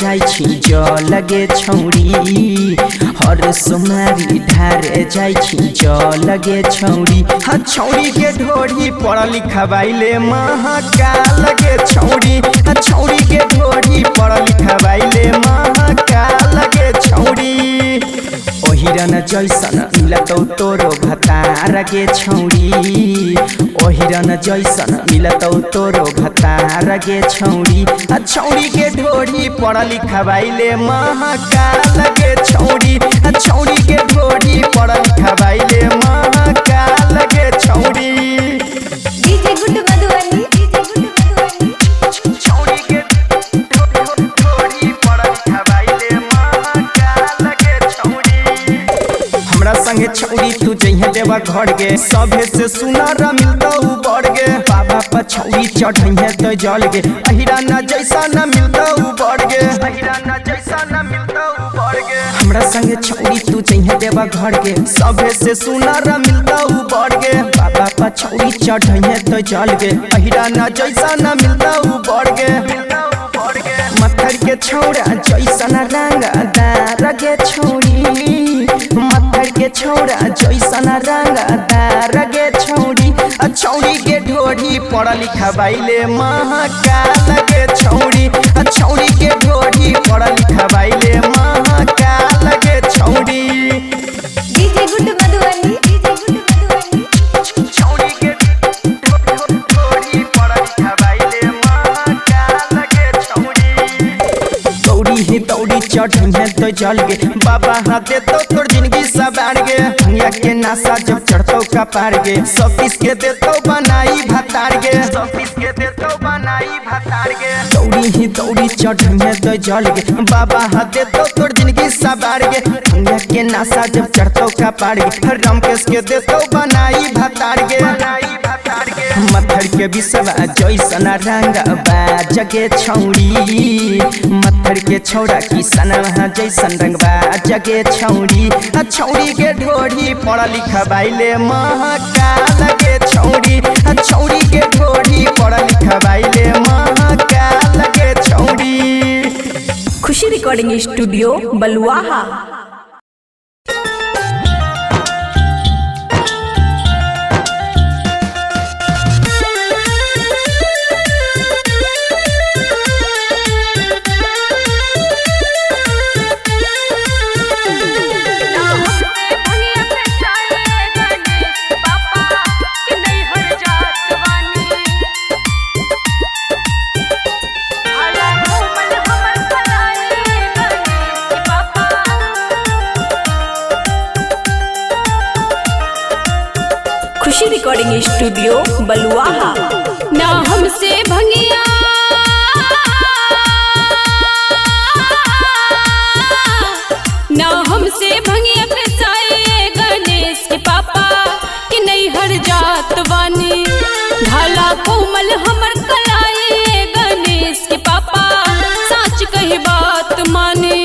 जाई छी जो लगे छौड़ी हर सोमारी ढारे जाई छी जो लगे छौड़ी हाँ छौड़ी के ढोड़ी पढ़ लिखा बाइले महाकाल लगे छौड़ी हाँ छौड़ी के ढोड़ी पढ़ लिखा बाइले महाकाल लगे छौड़ी ओहिरन जैसन मिलतौ तोरो भतार गे छौड़ी ओहिरन जैसन मिलतौ तोरो भतार गे छौड़ी छौड़ी के ढोड़ी पढ़ लिखा बाइले महाकाल गे छौड़ी छौड़ी के ढोड़ी पढ़ लिखा बाइले महाकाल गे छौड़ी डीजे गुड मधुबनी छौड़ी के ढोड़ी पढ़ लिखा बाइले महाकाल गे छौड़ी हमरा संगे छौड़ी तू जइहे देवा घर गे सभे से सुनार मिलतौ बढ़ गे बाबा पर छौड़ी चढ़इहे तो जल गे अहिरा ना जैसा ना मिलतौ बढ़ गे अहिरा ना जैसा ना मिलतौ बढ़ गे हमरा संगे छौड़ी तू जइहे देवा घर गे सभे से सुनार मिलतौ बढ़ गे बाबा पर छौड़ी चढ़इहे तो जल गे अहिरा ना जैसा ना मिलतौ बढ़ गे मत्थर के छौड़ा जैसन रंगदार गे छौड़ी मत्थर के छौड़ा जैसन रंगदार गे छौड़ी छौड़ी के ढोड़ी पढ़ लिखा बाइले महाकाल गे छौड़ी छौड़ी के ढोड़ी पढ़ लिखा बाइले महाकाल गे छौड़ी डीजे गुड मधुबनी छौड़ी के ढोड़ी पढ़ लिखा बाइले महाकाल गे छौड़ी दौड़ी ही दौड़ी चढ़िहे तो जल गे बाबा हाथे तो तोर जिंदगी सवार गे भंगिया के नासा जब चढ़तो का पार गे सब पीस के देतो बनाई भतार गे सब पीस के देतो बनाई भतार गे दौड़ी ही दौड़ी चढ़िहे तो जल गे बाबा हाथे तो तोर जिंदगी सवार गे भंगिया के नासा जब चढ़तो का पार गे रामकेश के देतो बनाई भतार गे मत्थर के बिसवा जैसन रंग जगे छौड़ी मत्थर के छौड़ा किसन जैसन रंगबा जगे छौड़ी छौड़ी के ढोड़ी पढ़ लिखा बाइले महाकाल गे छौड़ी छौड़ी के ढोड़ी पढ़ लिखा बाइले महाकाल गे छौड़ी। खुशी रिकॉर्डिंग स्टूडियो बलुआहा। खुशी रिकॉर्डिंग स्टूडियो बलुआहा। ना हमसे भंगिया ना हमसे भंगिया फसाए गणेश के पापा कि नहीं हर जात वानी ढाला कोमल हमर कलाए गणेश के पापा सच कही बात माने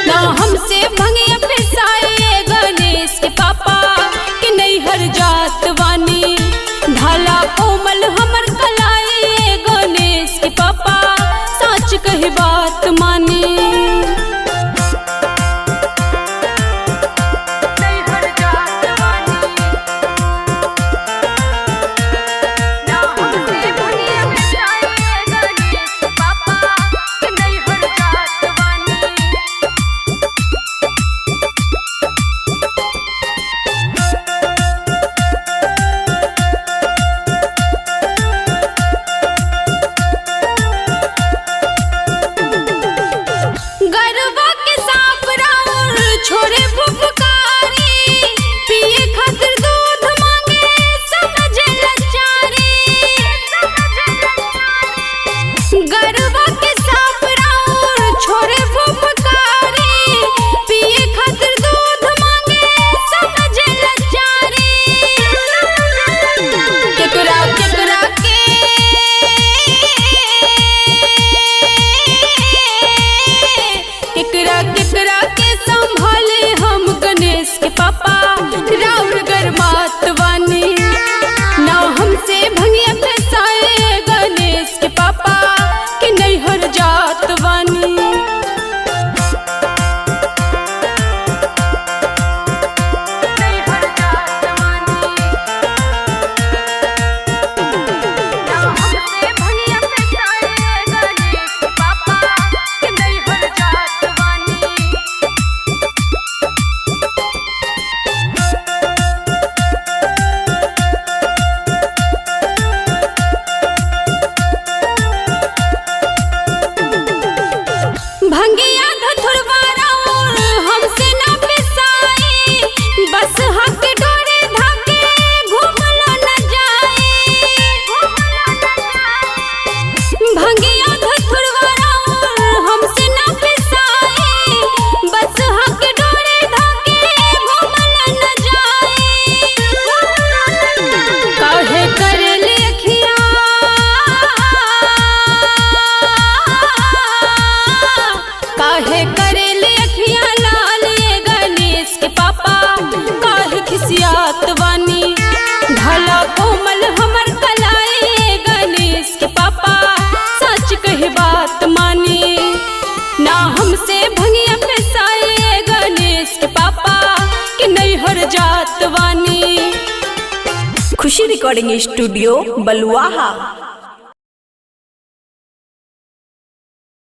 ना हमसे भंगिया फसाए गणेश के पापा कि नहीं हर जात वानी ढाला कोमल हमर कलाए गणेश के पापा सच कही बात माने ना हमसे खुशी रिकॉर्डिंग स्टूडियो बलुआहा।